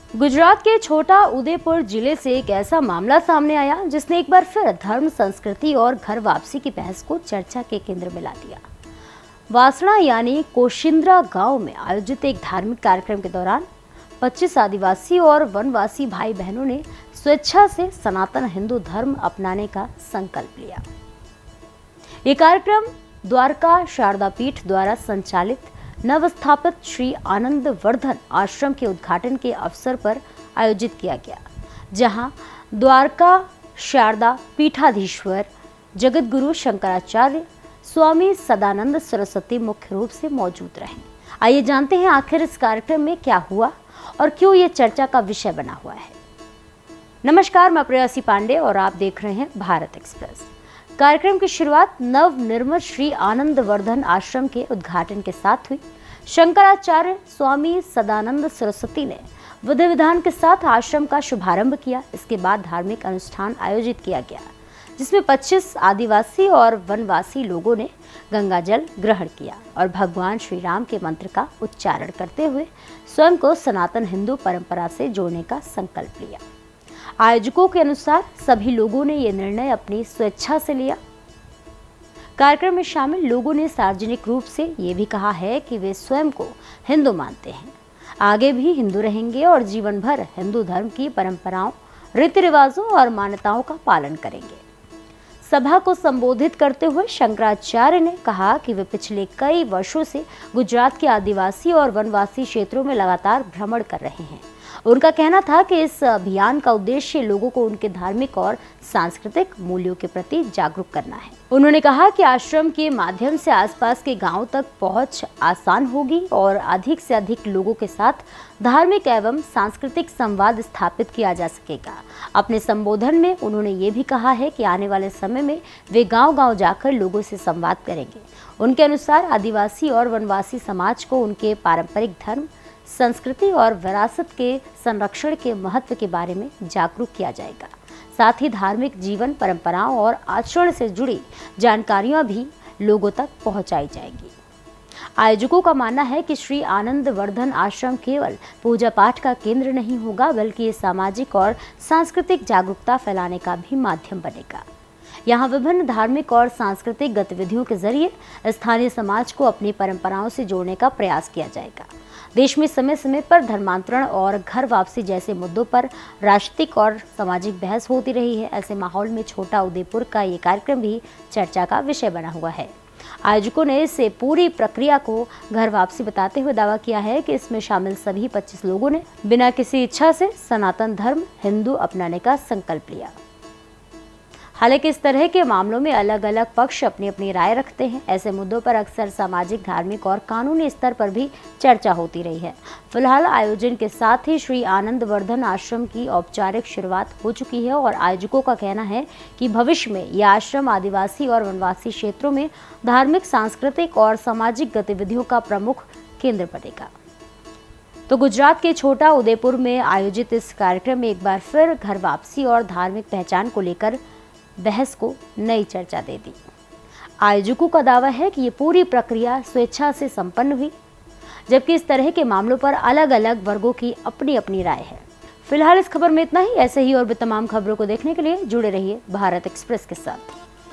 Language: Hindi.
गुजरात के छोटा उदेपुर जिले से एक ऐसा मामला सामने आया जिसने एक बार फिर धर्म, संस्कृति और घर वापसी की बहस को चर्चा के केंद्र में ला दिया। वासना यानी कोशिंद्रा गांव में आयोजित एक धार्मिक कार्यक्रम के दौरान 25 आदिवासी और वनवासी भाई बहनों ने स्वेच्छा से सनातन हिंदू धर्म अपनाने का संकल्प लिया। ये कार्यक्रम द्वारका शारदा पीठ द्वारा संचालित नवस्थापित श्री आनंद वर्धन आश्रम के उद्घाटन के अवसर पर आयोजित किया गया, जहां द्वारका शारदा पीठाधीश्वर जगतगुरु शंकराचार्य स्वामी सदानंद सरस्वती मुख्य रूप से मौजूद रहे। आइए जानते हैं आखिर इस कार्यक्रम में क्या हुआ और क्यों ये चर्चा का विषय बना हुआ है। नमस्कार, मैं प्रेयसी पांडे और आप देख रहे हैं भारत एक्सप्रेस। कार्यक्रम की शुरुआत नव निर्मित श्री आनंद वर्धन आश्रम के उद्घाटन के साथ हुई। शंकराचार्य स्वामी सदानंद सरस्वती ने विधि विधान के साथ आश्रम का शुभारंभ किया। इसके बाद धार्मिक अनुष्ठान आयोजित किया गया, जिसमें 25 आदिवासी और वनवासी लोगों ने गंगा जल ग्रहण किया और भगवान श्री राम के मंत्र का उच्चारण करते हुए स्वयं को सनातन हिंदू परंपरा से जोड़ने का संकल्प लिया। आयोजकों के अनुसार सभी लोगों ने यह निर्णय अपनी स्वेच्छा से लिया। कार्यक्रम में शामिल लोगों ने सार्वजनिक रूप से ये भी कहा है कि वे स्वयं को हिंदू मानते हैं, आगे भी हिंदू रहेंगे और जीवन भर हिंदू धर्म की परंपराओं, रीति रिवाजों और मान्यताओं का पालन करेंगे। सभा को संबोधित करते हुए शंकराचार्य ने कहा कि वे पिछले कई वर्षों से गुजरात के आदिवासी और वनवासी क्षेत्रों में लगातार भ्रमण कर रहे हैं। उनका कहना था कि इस अभियान का उद्देश्य लोगों को उनके धार्मिक और सांस्कृतिक मूल्यों के प्रति जागरूक करना है। उन्होंने कहा कि आश्रम के माध्यम से आसपास के गांवों तक पहुंच आसान होगी और अधिक से अधिक लोगों के साथ धार्मिक एवं सांस्कृतिक संवाद स्थापित किया जा सकेगा। अपने संबोधन में उन्होंने ये भी कहा है कि आने वाले समय में वे गांव-गांव जाकर लोगों से संवाद करेंगे। उनके अनुसार आदिवासी और वनवासी समाज को उनके पारंपरिक धर्म, संस्कृति और विरासत के संरक्षण के महत्व के बारे में जागरूक किया जाएगा। साथ ही धार्मिक जीवन परंपराओं और आचरण से जुड़ी जानकारियां भी लोगों तक पहुंचाई जाएगी। आयोजकों का मानना है कि श्री आनंद वर्धन आश्रम केवल पूजा पाठ का केंद्र नहीं होगा, बल्कि ये सामाजिक और सांस्कृतिक जागरूकता फैलाने का भी माध्यम बनेगा। यहाँ विभिन्न धार्मिक और सांस्कृतिक गतिविधियों के जरिए स्थानीय समाज को अपनी परंपराओं से जोड़ने का प्रयास किया जाएगा। देश में समय समय पर धर्मांतरण और घर वापसी जैसे मुद्दों पर राजनीतिक और सामाजिक बहस होती रही है। ऐसे माहौल में छोटा उदेपुर का ये कार्यक्रम भी चर्चा का विषय बना हुआ है। आयोजकों ने इसे पूरी प्रक्रिया को घर वापसी बताते हुए दावा किया है कि इसमें शामिल सभी 25 लोगों ने बिना किसी इच्छा से सनातन धर्म हिंदू अपनाने का संकल्प लिया। हालांकि इस तरह के मामलों में अलग अलग पक्ष अपनी अपनी राय रखते हैं। ऐसे मुद्दों पर अक्सर सामाजिक, धार्मिक और कानूनी स्तर पर भी चर्चा होती रही है। फिलहाल आयोजन के साथ ही श्री आनंद वर्धन आश्रम की औपचारिक शुरुआत हो चुकी है और आयोजकों का कहना है कि भविष्य में यह आश्रम आदिवासी और वनवासी क्षेत्रों में धार्मिक, सांस्कृतिक और सामाजिक गतिविधियों का प्रमुख केंद्र बनेगा। तो गुजरात के छोटा उदेपुर में आयोजित इस कार्यक्रम में एक बार फिर घर वापसी और धार्मिक पहचान को लेकर बहस को नई चर्चा दे दी। आयोजकों का दावा है कि ये पूरी प्रक्रिया स्वेच्छा से संपन्न हुई, जबकि इस तरह के मामलों पर अलग अलग वर्गों की अपनी अपनी राय है। फिलहाल इस खबर में इतना ही। ऐसे ही और भी तमाम खबरों को देखने के लिए जुड़े रहिए भारत एक्सप्रेस के साथ।